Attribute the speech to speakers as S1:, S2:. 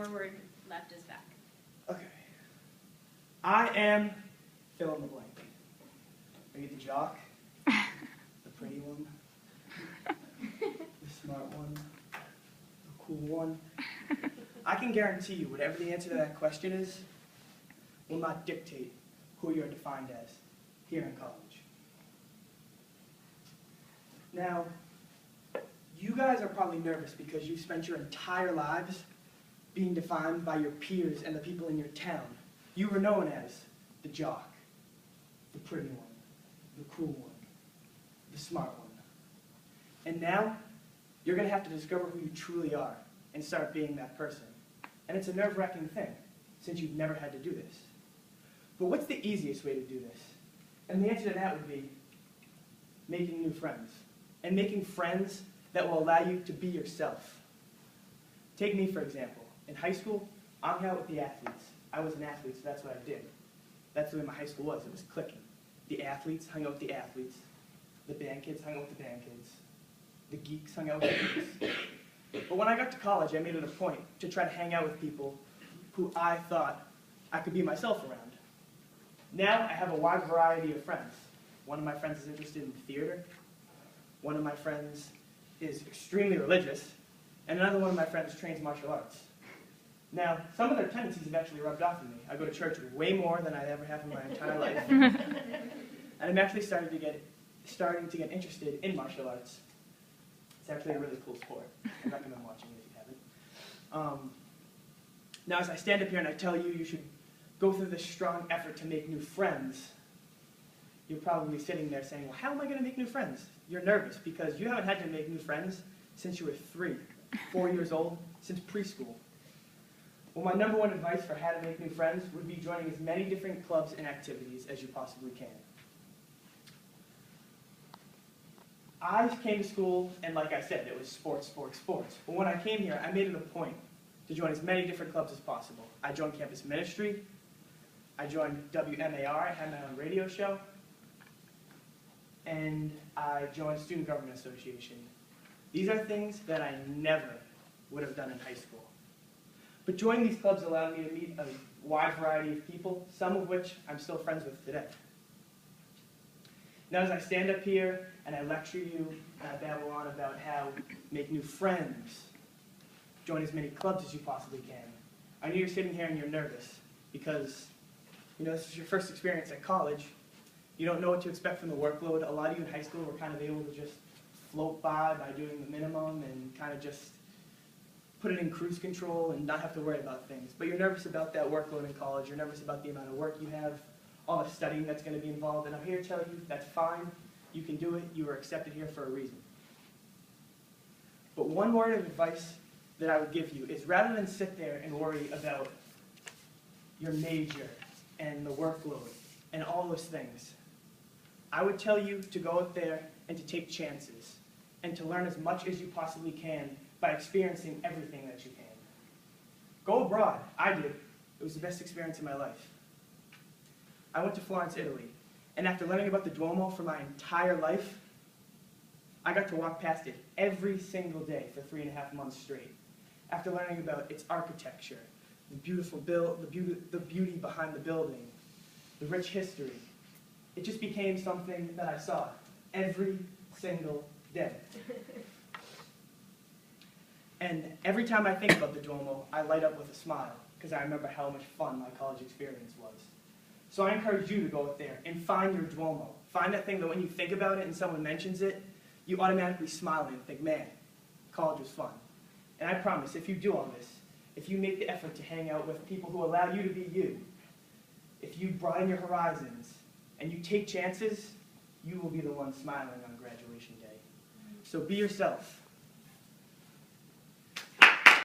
S1: forward, left is back.
S2: Okay. I am fill in the blank. Are you the jock? The pretty one? The smart one? The cool one? I can guarantee you whatever the answer to that question is will not dictate who you're defined as here in college. Now, you guys are probably nervous because you've spent your entire lives being defined by your peers and the people in your town. You were known as the jock, the pretty one, the cool one, the smart one. And now, you're going to have to discover who you truly are and start being that person. And it's a nerve-wracking thing, since you've never had to do this. But what's the easiest way to do this? And the answer to that would be making new friends. And making friends that will allow you to be yourself. Take me, for example. In high school, I hung out with the athletes. I was an athlete, so that's what I did. That's the way my high school was. It was clicking. The athletes hung out with the athletes. The band kids hung out with the band kids. The geeks hung out with the geeks. But when I got to college, I made it a point to try to hang out with people who I thought I could be myself around. Now I have a wide variety of friends. One of my friends is interested in theater. One of my friends is extremely religious. And another one of my friends trains martial arts. Now, some of their tendencies have actually rubbed off on me. I go to church way more than I ever have in my entire life. And I'm actually starting to get interested in martial arts. It's actually a really cool sport. I recommend watching it if you haven't. Now, as I stand up here and I tell you you should go through this strong effort to make new friends, you're probably sitting there saying, well, how am I going to make new friends? You're nervous because you haven't had to make new friends since you were 3, 4 years old, since preschool. Well, my number one advice for how to make new friends would be joining as many different clubs and activities as you possibly can. I came to school, and like I said, it was sports, sports, sports. But when I came here, I made it a point to join as many different clubs as possible. I joined campus ministry. I joined WMAR. I had my own radio show. And I joined Student Government Association. These are things that I never would have done in high school. But joining these clubs allowed me to meet a wide variety of people, some of which I'm still friends with today. Now, as I stand up here and I lecture you and I babble on about how make new friends, join as many clubs as you possibly can, I know you're sitting here and you're nervous because, this is your first experience at college. You don't know what to expect from the workload. A lot of you in high school were kind of able to just float by doing the minimum and kind of just put it in cruise control and not have to worry about things. But you're nervous about that workload in college. You're nervous about the amount of work you have, all the studying that's going to be involved. And I'm here to tell you that's fine. You can do it. You were accepted here for a reason. But one word of advice that I would give you is rather than sit there and worry about your major and the workload and all those things, I would tell you to go out there and to take chances and to learn as much as you possibly can by experiencing everything that you can. Go abroad. I did. It was the best experience of my life. I went to Florence, Italy, and after learning about the Duomo for my entire life, I got to walk past it every single day for 3.5 months straight. After learning about its architecture, the beauty behind the building, the rich history, it just became something that I saw every single day. And every time I think about the Duomo, I light up with a smile, because I remember how much fun my college experience was. So I encourage you to go out there and find your Duomo. Find that thing that when you think about it and someone mentions it, you automatically smile and think, man, college was fun. And I promise, if you do all this, if you make the effort to hang out with people who allow you to be you, if you broaden your horizons, and you take chances, you will be the one smiling on graduation day. So be yourself.